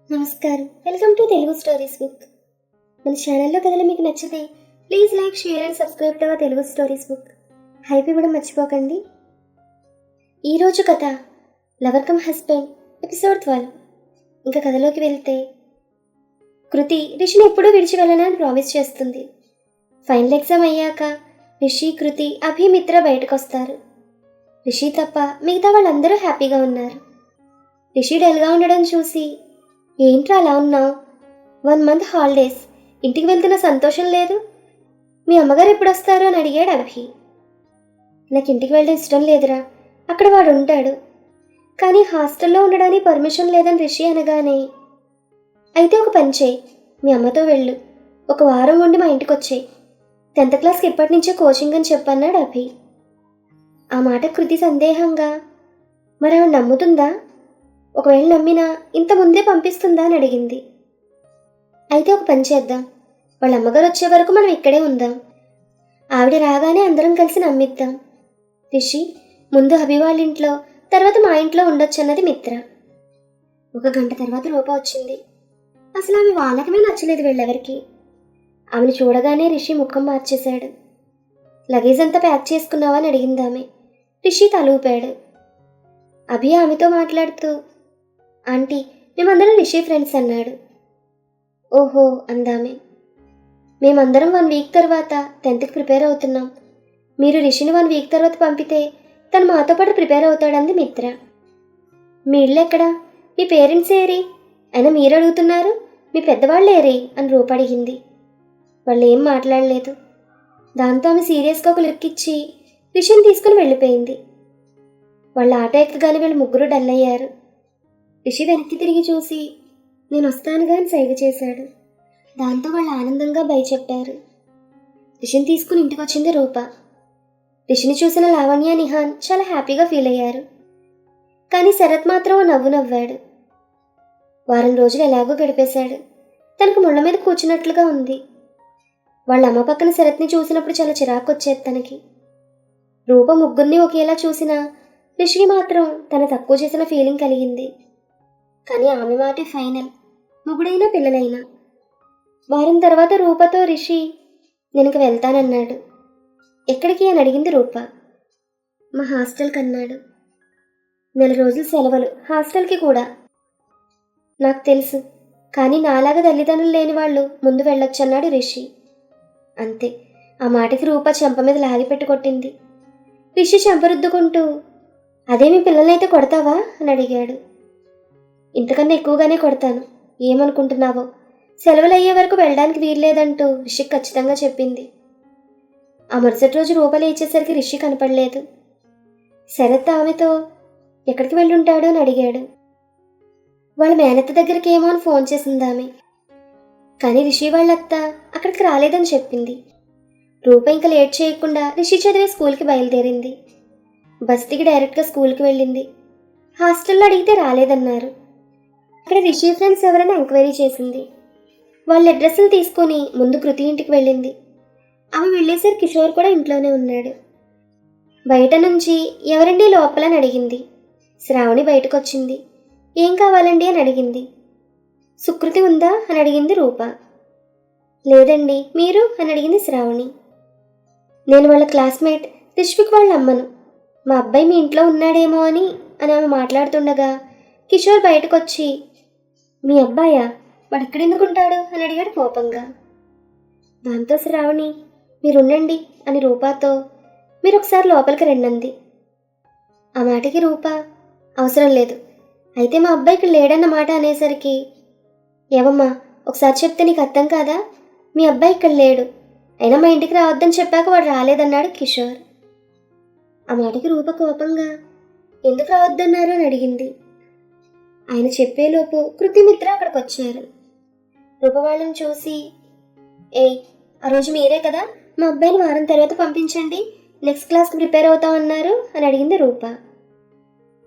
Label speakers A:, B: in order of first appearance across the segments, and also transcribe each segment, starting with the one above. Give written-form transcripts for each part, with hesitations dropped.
A: నమస్కారం, welcome to Telugu stories book. మన ఛానల్లో కథలు మీకు నచ్చితే please like, share and subscribe to Telugu stories book. Hype ఇవ్వడం మర్చిపోకండి. ఈరోజు కథ లవర్ కమ్ హస్బెండ్ ఎపిసోడ్ 12. ఇంకా కథలోకి వెళ్తే, కృతి రిషిని ఎప్పుడూ విడిచి వెళ్ళనని ప్రామిస్ చేస్తుంది. ఫైనల్ ఎగ్జామ్ అయ్యాక రిషి, కృతి, అభి, మిత్ర బయటకు వస్తారు. రిషి తప్ప మిగతా వాళ్ళందరూ హ్యాపీగా ఉన్నారు. రిషి డల్గా ఉండడం చూసి, ఏంట్రా అలా ఉన్నావు? 1 month హాలిడేస్, ఇంటికి వెళ్తున్న సంతోషం లేదు? మీ అమ్మగారు ఎప్పుడు వస్తారు అని అడిగాడు అభి. నాకు ఇంటికి వెళ్ళడం ఇష్టం లేదురా, అక్కడ వాడు ఉంటాడు. కానీ హాస్టల్లో ఉండడానికి పర్మిషన్ లేదని రిషి అనగానే, అయితే ఒక పని చేయి, మీ అమ్మతో వెళ్ళు, 1 వారం ఉండి మా ఇంటికి వచ్చేయి. 10th క్లాస్కి ఇప్పటి నుంచే కోచింగ్ అని చెప్పన్నాడు అభి. ఆ మాట కృతి సందేహంగా, మరి ఆవిడ నమ్ముతుందా? ఒకవేళ నమ్మినా ఇంత ముందే పంపిస్తుందా అని అడిగింది. అయితే ఒక పని చేద్దాం, వాళ్ళ అమ్మగారు వచ్చే వరకు మనం ఇక్కడే ఉందాం. ఆవిడ రాగానే అందరం కలిసి నమ్మిద్దాం. రిషి ముందు అభి వాళ్ళ ఇంట్లో, తర్వాత మా ఇంట్లో ఉండొచ్చు అన్నది మిత్ర. 1 గంట తర్వాత రూప వచ్చింది. అసలు ఆమె వాళ్ళకమే నచ్చలేదు వీళ్ళెవరికి. ఆమెను చూడగానే రిషి ముఖం మార్చేశాడు. లగేజ్ అంతా ప్యాక్ చేసుకున్నావా అని అడిగింది ఆమె. రిషి తలూపాడు. అభి ఆమెతో మాట్లాడుతూ, ఆంటీ, మేమందరం రిషి ఫ్రెండ్స్ అన్నాడు. ఓహో అందామే. మేమందరం 1 వీక్ తర్వాత 10th ప్రిపేర్ అవుతున్నాం. మీరు రిషిని 1 వీక్ తర్వాత పంపితే తను మాతో పాటు ప్రిపేర్ అవుతాడంది మిత్ర. మీ ఇల్లు ఎక్కడా? మీ పేరెంట్స్ ఏరి? అయినా మీరు అడుగుతున్నారు, మీ పెద్దవాళ్ళు ఏరి అని రూప అడిగింది. వాళ్ళు ఏం మాట్లాడలేదు. దాంతో ఆమె సీరియస్గా ఒక లుక్ ఇచ్చి రిషిని తీసుకుని వెళ్ళిపోయింది. వాళ్ళ ఆటో ఎక్కగానే వీళ్ళు ముగ్గురు డల్ అయ్యారు. రిషి వెనక్కి తిరిగి చూసి, నేను వస్తానుగా అని సైగ చేశాడు. దాంతో వాళ్ళు ఆనందంగా బై చెప్పారు. రిషిని తీసుకుని ఇంటికి వచ్చింది రూప. రిషిని చూసిన లావణ్య, నిహాన్ చాలా హ్యాపీగా ఫీల్ అయ్యారు. కానీ శరత్ మాత్రం నవ్వు నవ్వాడు. వారం రోజులు ఎలాగో గడిపేశాడు. తనకు ముళ్ళ మీద కూర్చున్నట్లుగా ఉంది. వాళ్ళ అమ్మ పక్కన శరత్ని చూసినప్పుడు చాలా చిరాకు వచ్చేది తనకి. రూప ముగ్గురిని ఒకేలా చూసినా రిషికి మాత్రం తన తక్కువ చేసిన ఫీలింగ్ కలిగింది. కానీ ఆమె మాటే ఫైనల్, మొగుడైనా పిల్లలైనా. వారం తర్వాత రూపతో రిషి, నేను ఇంక వెళ్తానన్నాడు. ఎక్కడికి అని అడిగింది రూప. మా హాస్టల్కి అన్నాడు. 4 రోజులు సెలవులు, హాస్టల్కి కూడా. నాకు తెలుసు, కానీ నాలాగా తల్లిదండ్రులు లేని వాళ్ళు ముందు వెళ్ళొచ్చు అన్నాడు రిషి. అంతే, ఆ మాటకి రూప చెంప మీద లాగిపెట్టి కొట్టింది. రిషి చెంపరుద్దుకుంటూ, అదే మీ పిల్లలైతే కొడతావా అని అడిగాడు. ఇంతకన్నా ఎక్కువగానే కొడతాను, ఏమనుకుంటున్నావో. సెలవులు అయ్యే వరకు వెళ్ళడానికి వీల్లేదంటూ రిషికి ఖచ్చితంగా చెప్పింది. ఆ మరుసటి రోజు రూప లేచేసరికి రిషి కనపడలేదు. శరత్ ఆమెతో, ఎక్కడికి వెళ్ళుంటాడు అని అడిగాడు. వాళ్ళ మేనత్త దగ్గరికి ఏమో అని ఫోన్ చేసింది ఆమె. కానీ రిషి వాళ్ళత్త అక్కడికి రాలేదని చెప్పింది. రూప ఇంకా లేట్ చేయకుండా రిషి చదివే స్కూల్కి బయలుదేరింది. బస్ దిగి డైరెక్ట్గా స్కూల్కి వెళ్ళింది. హాస్టల్లో అడిగితే రాలేదన్నారు. అక్కడ రిషి ఫ్రెండ్స్ ఎవరైనా ఎంక్వైరీ చేసింది. వాళ్ళ అడ్రస్లు తీసుకొని ముందు కృతి ఇంటికి వెళ్ళింది. ఆమె వెళ్ళేసరికి కిషోర్ కూడా ఇంట్లోనే ఉన్నాడు. బయట నుంచి ఎవరండి లోపలని అడిగింది. శ్రావణి బయటకు వచ్చింది. ఏం కావాలండి అని అడిగింది. సుకృతి ఉందా అని అడిగింది రూప. లేదండి, మీరు అని అడిగింది శ్రావణి. నేను వాళ్ళ క్లాస్మేట్ రిష్విక్ వాళ్ళ అమ్మను. మా అబ్బాయి మీ ఇంట్లో ఉన్నాడేమో అని ఆమె మాట్లాడుతుండగా కిషోర్ బయటకు వచ్చి, మీ అబ్బాయా, వాడు ఎక్కడెందుకుంటాడు అని అడిగాడు కోపంగా. దాంతో శ్రావణి, మీరుండండి అని రూపాతో, మీరు ఒకసారి లోపలికి రండి. ఆ మాటకి రూప, అవసరం లేదు, అయితే మా అబ్బాయి ఇక్కడ లేడన్న మాట అనేసరికి, ఏవమ్మా ఒకసారి చెప్తే నీకు అర్థం కాదా? మీ అబ్బాయి ఇక్కడ లేడు, అయినా మా ఇంటికి రావద్దని చెప్పాక వాడు రాలేదన్నాడు కిషోర్. ఆ మాటకి రూప కోపంగా, ఎందుకు రావద్దన్నారు అని అడిగింది. ఆయన చెప్పేలోపు కృతి, మిత్ర అక్కడికి వచ్చారు. రూప వాళ్ళని చూసి, ఏయ్, ఆ రోజు మీరే కదా మా అబ్బాయిని వారం తర్వాత పంపించండి, నెక్స్ట్ క్లాస్కి ప్రిపేర్ అవుతామన్నారు అని అడిగింది రూప.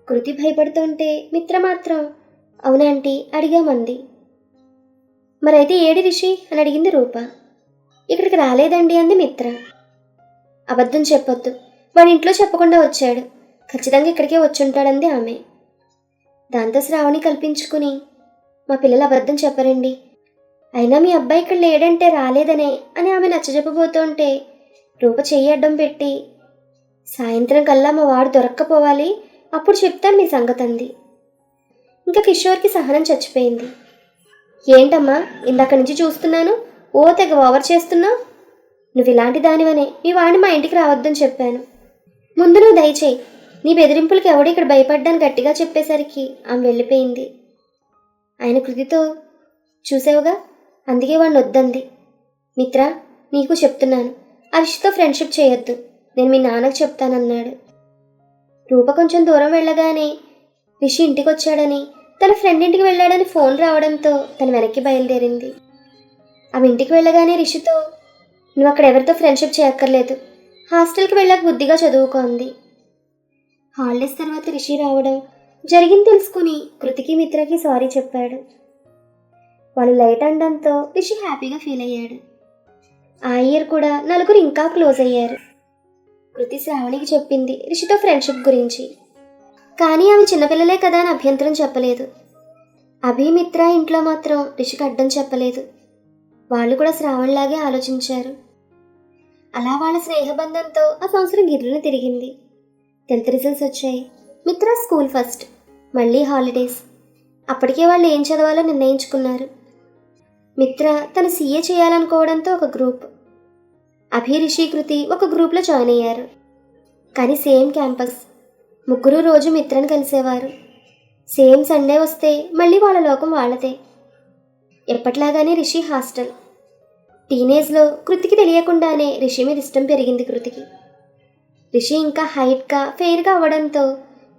A: కృతి భయపడుతుంటే మిత్ర మాత్రం, అవునాంటీ అడిగామంది. మరైతే ఏడి రిషి అని అడిగింది రూప. ఇక్కడికి రాలేదండి అంది మిత్ర. అబద్ధం చెప్పొద్దు, వాడి ఇంట్లో చెప్పకుండా వచ్చాడు, ఖచ్చితంగా ఇక్కడికే వచ్చుంటాడంది ఆమె. దాంతో శ్రావణి కల్పించుకుని, మా పిల్లలు అబద్ధం చెప్పరండి. అయినా మీ అబ్బాయి ఇక్కడ లేడంటే రాలేదనే అని ఆమె నచ్చజెప్పబోతుంటే రూప చెయ్యి అడ్డం పెట్టి, సాయంత్రం కల్లా మా వాడు దొరక్కపోవాలి, అప్పుడు చెప్తాను మీ సంగతి అంది. ఇంకా కిషోర్కి సహనం చచ్చిపోయింది. ఏంటమ్మా, ఇందాక నుంచి చూస్తున్నాను, ఓ తెగ ఓవర్ చేస్తున్నావు. నువ్వు ఇలాంటి దానివనే మీ వాడిని మా ఇంటికి రావద్దని చెప్పాను. ముందు నువ్వు దయచేయి. నీ బెదిరింపులకి ఎవడు ఇక్కడ భయపడ్డాను గట్టిగా చెప్పేసరికి ఆమె వెళ్ళిపోయింది. ఆయన కృతితో, చూసావుగా, అందుకే వాడిని వద్దంది. మిత్ర, నీకు చెప్తున్నాను, ఆ రిషితో ఫ్రెండ్షిప్ చేయొద్దు, నేను మీ నాన్నకు చెప్తానన్నాడు. రూప కొంచెం దూరం వెళ్ళగానే రిషి ఇంటికి వచ్చాడని, తన ఫ్రెండ్ ఇంటికి వెళ్ళాడని ఫోన్ రావడంతో తను వెనక్కి బయలుదేరింది. ఆమె ఇంటికి వెళ్ళగానే రిషితో, నువ్వు అక్కడ ఎవరితో ఫ్రెండ్షిప్ చేయక్కర్లేదు, హాస్టల్కి వెళ్ళాక బుద్ధిగా చదువుకోంది. హాలిడేస్ తర్వాత రిషి రావడం జరిగింది తెలుసుకుని కృతికి మిత్రకి సారీ చెప్పాడు. వాళ్ళు లైట్ అనడంతో రిషి హ్యాపీగా ఫీల్ అయ్యాడు. ఆ ఇయర్ కూడా నలుగురు ఇంకా క్లోజ్ అయ్యారు. కృతి శ్రావణికి చెప్పింది రిషితో ఫ్రెండ్షిప్ గురించి. కానీ ఆమె చిన్నపిల్లలే కదా అని అభ్యంతరం చెప్పలేదు. అభి, మిత్ర ఇంట్లో మాత్రం రిషికి అడ్డం చెప్పలేదు. వాళ్ళు కూడా శ్రావణ్లాగే ఆలోచించారు. అలా వాళ్ళ స్నేహబంధంతో ఆ సంవత్సరం గిర్రును తిరిగింది. 10th రిజల్ట్స్ వచ్చాయి. మిత్ర స్కూల్ ఫస్ట్, మళ్ళీ హాలిడేస్. అప్పటికే వాళ్ళు ఏం చదవాలో నిర్ణయించుకున్నారు. మిత్ర తను సీఏ చేయాలనుకోవడంతో ఒక గ్రూప్, అభి, రిషి, కృతి ఒక గ్రూప్లో జాయిన్ అయ్యారు. కానీ సేమ్ క్యాంపస్. ముగ్గురు రోజు మిత్రను కలిసేవారు. సేమ్ సండే వస్తే మళ్ళీ వాళ్ళ లోకం వాళ్ళదే. ఎప్పట్లాగానే రిషి హాస్టల్. టీనేజ్లో కృతికి తెలియకుండానే రిషి మీద ఇష్టం పెరిగింది కృతికి. రిషి ఇంకా హైట్గా ఫెయిర్గా అవ్వడంతో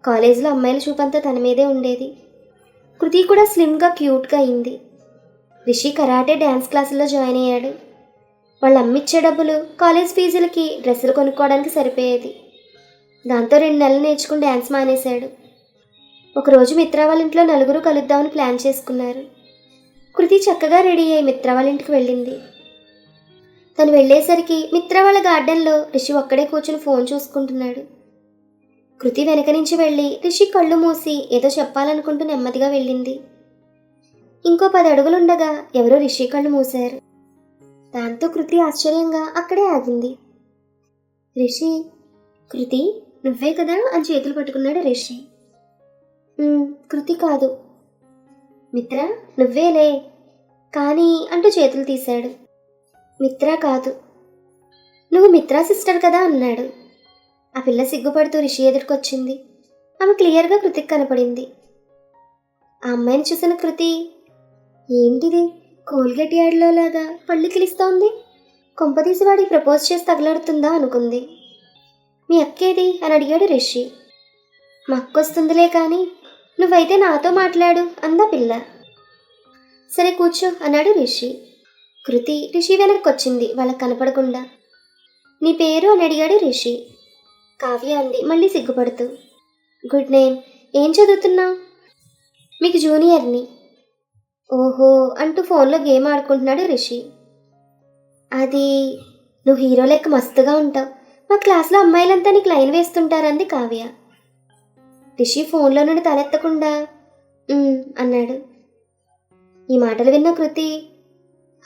A: కాలేజ్లో అమ్మాయిల చూపంతా తన మీదే ఉండేది. కృతి కూడా స్లిమ్గా క్యూట్గా అయింది. రిషి కరాటే డ్యాన్స్ క్లాసుల్లో జాయిన్ అయ్యాడు. వాళ్ళు అమ్మిచ్చే డబ్బులు కాలేజ్ ఫీజులకి డ్రెస్సులు కొనుక్కోవడానికి సరిపోయేది. దాంతో 2 నెలలు నేర్చుకుని డ్యాన్స్ మానేశాడు. ఒకరోజు మిత్ర వాళ్ళ ఇంట్లో నలుగురు కలుద్దామని ప్లాన్ చేసుకున్నారు. కృతి చక్కగా రెడీ అయ్యి మిత్ర వాళ్ళ ఇంటికి వెళ్ళింది. తను వెళ్ళేసరికి మిత్ర వాళ్ళ గార్డెన్లో రిషి ఒక్కడే కూర్చుని ఫోన్ చూసుకుంటున్నాడు. కృతి వెనక నుంచి వెళ్ళి రిషి కళ్ళు మూసి ఏదో చెప్పాలనుకుంటూ నెమ్మదిగా వెళ్ళింది. ఇంకో 10 అడుగులుండగా ఎవరో రిషి కళ్ళు మూశారు. దాంతో కృతి ఆశ్చర్యంగా అక్కడే ఆగింది. రిషి, కృతి నువ్వే కదా అని చేతులు పట్టుకున్నాడు రిషి. కృతి కాదు. మిత్ర, నువ్వేలే కానీ అంటూ చేతులు తీశాడు. మిత్ర కాదు, నువ్వు మిత్రా సిస్టర్ కదా అన్నాడు. ఆ పిల్ల సిగ్గుపడుతూ రిషి ఎదుర్కొచ్చింది. ఆమె క్లియర్గా కృతికి కనపడింది. ఆ అమ్మాయిని చూసిన కృతి, ఏంటిది కోల్గేట్ యాడ్లో లాగా పళ్ళు కిలిస్తోంది, కొంపదీసి వాడికి ప్రపోజ్ చేసి తగలడుతుందా అనుకుంది. మీ అక్కేది అని అడిగాడు రిషి. మా అక్కొస్తుందిలే కానీ నువ్వైతే నాతో మాట్లాడు అందా పిల్ల. సరే కూర్చో అన్నాడు రిషి. కృతి రిషి వెనక్కొచ్చింది వాళ్ళకి కనపడకుండా. నీ పేరు అని అడిగాడు రిషి. కావ్య అంది మళ్ళీ సిగ్గుపడుతూ. Good name. ఏం చదువుతున్నావు? మీకు జూనియర్ని. ఓహో అంటూ ఫోన్లో గేమ్ ఆడుకుంటున్నాడు రిషి. అది, నువ్వు హీరో లెక్క మస్తుగా ఉంటావు, మా క్లాస్లో అమ్మాయిలంతా నీకు లైన్ వేస్తుంటారంది కావ్య. రిషి ఫోన్లో నుండి తలెత్తకుండా అన్నాడు. ఈ మాటలు విన్న కృతి,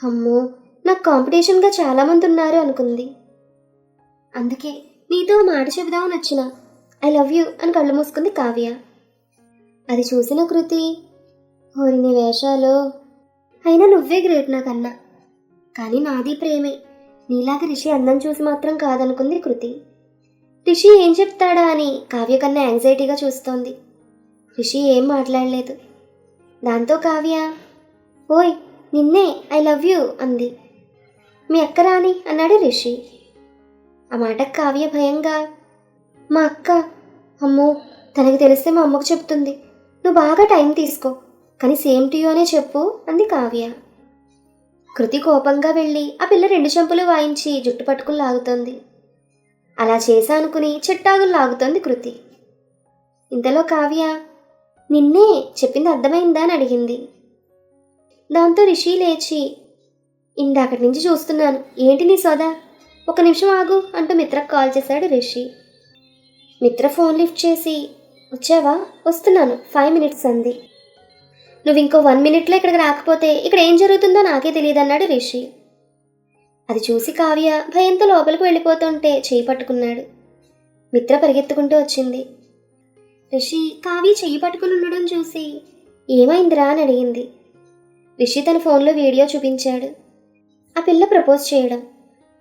A: అమ్మో నాకు కాంపిటీషన్గా చాలామంది ఉన్నారు అనుకుంది. అందుకే నీతో మాట చెబుదామని వచ్చిన, ఐ లవ్ యూ అని కళ్ళు మూసుకుంది కావ్య. అది చూసిన కృతి, ఓరి నీ వేషాలు, అయినా నువ్వే గ్రేట్ నాకన్నా. కానీ నాది ప్రేమే, నీలాగా రిషి అందం చూసి మాత్రం కాదనుకుంది కృతి. రిషి ఏం చెప్తాడా అని కావ్య కన్నా యాంగ్జైటీగా చూస్తోంది. రిషి ఏం మాట్లాడలేదు. దాంతో కావ్య, ఓయ్ నిన్నే, ఐ లవ్ యూ అంది. మీ అక్క రాని అన్నాడు రిషి. ఆ మాటకు కావ్య భయంగా, మా అక్క, అమ్మో తనకి తెలిస్తే మా అమ్మకు చెప్తుంది, నువ్వు బాగా టైం తీసుకో కానీ సేమ్ టు యూ అనే చెప్పు అంది కావ్య. కృతి కోపంగా వెళ్ళి ఆ పిల్ల 2 చెంపులు వాయించి జుట్టు పట్టుకుని లాగుతోంది. అలా చేశా అనుకుని చెట్టాగులు లాగుతోంది కృతి. ఇంతలో కావ్య, నిన్నే చెప్పింది అర్థమైందా అని అడిగింది. దాంతో రిషి లేచి, ఇందాకటి నుంచి చూస్తున్నాను, ఏంటి నీ సోదా, 1 నిమిషం ఆగు అంటూ మిత్రకు కాల్ చేశాడు రిషి. మిత్ర ఫోన్ లిఫ్ట్ చేసి, వచ్చావా? వస్తున్నాను 5 minutes అంది. నువ్వు ఇంకో 1 మినిట్లో ఇక్కడికి రాకపోతే ఇక్కడ ఏం జరుగుతుందో నాకే తెలియదు అన్నాడు రిషి. అది చూసి కావ్య భయంతో లోపలికి వెళ్ళిపోతుంటే చేయి పట్టుకున్నాడు. మిత్ర పరిగెత్తుకుంటూ వచ్చింది. రిషి కావ్య చెయ్యి పట్టుకుని ఉండడం చూసి ఏమైందిరా అని అడిగింది. రిషి తన ఫోన్లో వీడియో చూపించాడు. ఆ పిల్ల ప్రపోజ్ చేయడం.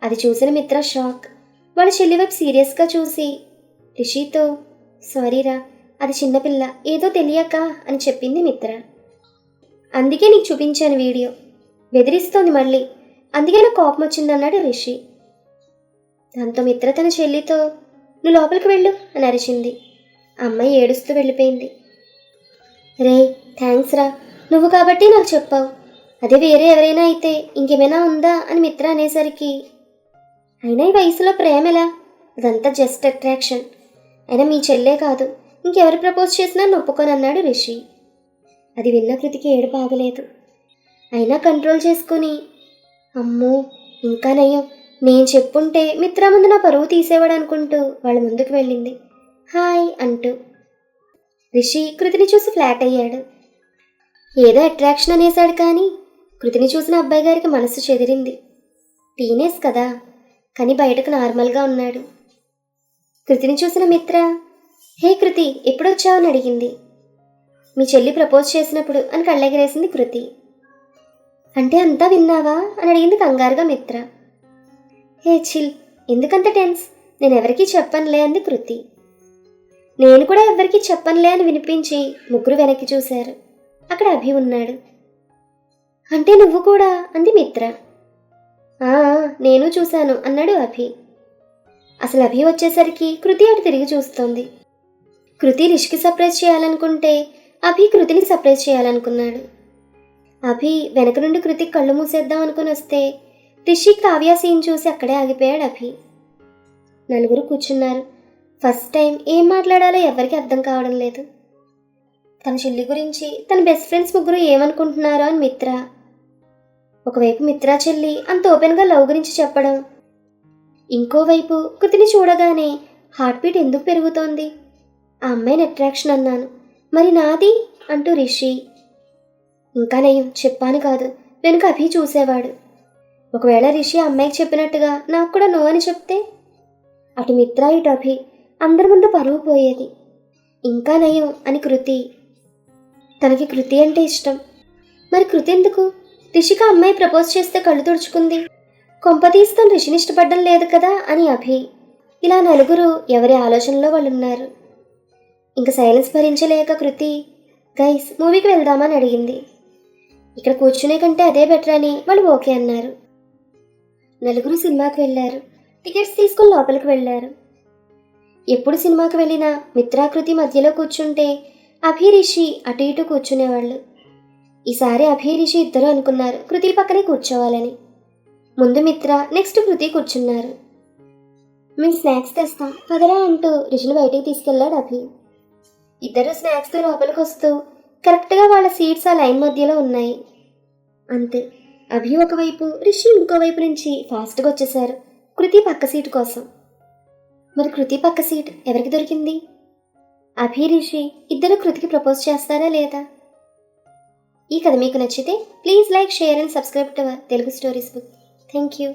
A: అది చూసిన మిత్ర షాక్. వాళ్ళ చెల్లి వైపు సీరియస్గా చూసి రిషితో, సారీరా, అది చిన్నపిల్ల, ఏదో తెలియక అని చెప్పింది మిత్ర. అందుకే నీకు చూపించాను వీడియో. బెదిరిస్తోంది మళ్ళీ, అందుకే నాకు కోపం వచ్చిందన్నాడు రిషి. దాంతో మిత్ర తన చెల్లితో, నువ్వు లోపలికి వెళ్ళు అని అరిచింది. అమ్మాయి ఏడుస్తూ వెళ్ళిపోయింది. రే, థ్యాంక్స్ రా, నువ్వు కాబట్టి నాకు చెప్పావు. అదే వేరే ఎవరైనా అయితే ఇంకేమైనా ఉందా అని మిత్ర అనేసరికి, అయినా ఈ వయసులో ప్రేమ ఎలా, అదంతా జస్ట్ అట్రాక్షన్. అయినా మీ చెల్లే కాదు, ఇంకెవరు ప్రపోజ్ చేసినా నొప్పుకోనన్నాడు రిషి. అది విన్న కృతికి ఏడుపు ఆగలేదు. అయినా కంట్రోల్ చేసుకుని, అమ్మో ఇంకా నయం, నేను చెప్పుంటే మిత్ర ముందు నా పరువు తీసేవాడు అనుకుంటూ వాళ్ళ ముందుకు వెళ్ళింది హాయ్ అంటూ. రిషి కృతిని చూసి ఫ్లాట్ అయ్యాడు. ఏదో అట్రాక్షన్ అనేసాడు కానీ కృతిని చూసిన అబ్బాయి గారికి మనసు చెదిరింది. టీనేజ్ కదా, కానీ బయటకు నార్మల్గా ఉన్నాడు. కృతిని చూసిన మిత్ర, హే కృతి, ఎప్పుడొచ్చావని అడిగింది. మీ చెల్లి ప్రపోజ్ చేసినప్పుడు అని కళ్ళెగరేసింది కృతి. అంటే అంతా విన్నావా అని అడిగింది కంగారుగా మిత్ర. హే చిల్, ఎందుకంత టెన్స్, నేను ఎవరికీ చెప్పనులే అంది కృతి. నేను కూడా ఎవరికీ చెప్పనులే అని వినిపించి ముగ్గురు వెనక్కి చూశారు. అక్కడ అభి ఉన్నాడు. అంటే నువ్వు కూడా అంది మిత్ర. నేను చూశాను అన్నాడు అభి. అసలు అభి వచ్చేసరికి కృతి అటు తిరిగి చూస్తోంది. కృతి రిషికి సర్ప్రైజ్ చేయాలనుకుంటే అభి కృతిని సర్ప్రైజ్ చేయాలనుకున్నాడు. అభి వెనక నుండి కృతికి కళ్ళు మూసేద్దాం అనుకుని వస్తే రిషి కావ్య సీన్ చూసి అక్కడే ఆగిపోయాడు అభి. నలుగురు కూర్చున్నారు. ఫస్ట్ టైం ఏం మాట్లాడాలో ఎవరికి అర్థం కావడం లేదు. తన చెల్లి గురించి తన బెస్ట్ ఫ్రెండ్స్ ముగ్గురు ఏమనుకుంటున్నారో అని మిత్ర. ఒకవైపు మిత్ర చెల్లి అంత ఓపెన్గా లవ్ గురించి చెప్పడం, ఇంకోవైపు కృతిని చూడగానే హార్ట్ బీట్ ఎందుకు పెరుగుతోంది, ఆ అమ్మాయిని అట్రాక్షన్ అన్నాను, మరి నాది అంటూ రిషి. ఇంకా నయం చెప్పాను కాదు, వెనుక అభి చూసేవాడు. ఒకవేళ రిషి అమ్మాయికి చెప్పినట్టుగా నాకు కూడా నో అని చెప్తే, అటు మిత్ర ఇటు అభి అందరి ముందు పరువు పోయేది. ఇంకా నయం అని కృతి. తనకి కృతి అంటే ఇష్టం. మరి కృతి ఎందుకు రిషికి అమ్మాయి ప్రపోజ్ చేస్తే కళ్ళు తుడుచుకుంది? కొంపతీస్తాను రిషిని ఇష్టపడడం లేదు కదా అని అభి. ఇలా నలుగురు ఎవరి ఆలోచనలో వాళ్ళు ఉన్నారు. ఇంక సైలెన్స్ భరించలేక కృతి, గైస్ మూవీకి వెళ్దామని అడిగింది. ఇక్కడ కూర్చునే కంటే అదే బెటర్ అని వాళ్ళు ఓకే అన్నారు. నలుగురు సినిమాకి వెళ్ళారు. టికెట్స్ తీసుకుని లోపలికి వెళ్ళారు. ఎప్పుడు సినిమాకి వెళ్ళినా మిత్రాకృతి మధ్యలో కూర్చుంటే అభి రిషి అటు ఇటు కూర్చునేవాళ్ళు. ఈసారి అభి రిషి ఇద్దరు అనుకున్నారు కృతి పక్కనే కూర్చోవాలని. ముందు మిత్ర, నెక్స్ట్ కృతి కూర్చున్నారు. మేము స్నాక్స్ తెస్తాం పదరా అంటూ రిషిని బయటికి తీసుకెళ్లాడు అభి. ఇద్దరు స్నాక్స్తో లోపలికి వస్తూ కరెక్ట్గా వాళ్ళ సీట్స్ ఆ లైన్ మధ్యలో ఉన్నాయి. అంతే, అభి ఒకవైపు, రిషి ఇంకోవైపు నుంచి ఫాస్ట్గా వచ్చేశారు కృతి పక్క సీటు కోసం. మరి కృతి పక్క సీట్ ఎవరికి దొరికింది? అభి రిషి ఇద్దరు కృతికి ప్రపోజ్ చేస్తారా లేదా? ఈ కథ మీకు నచ్చితే please like, share and subscribe to our Telugu stories book. Thank you.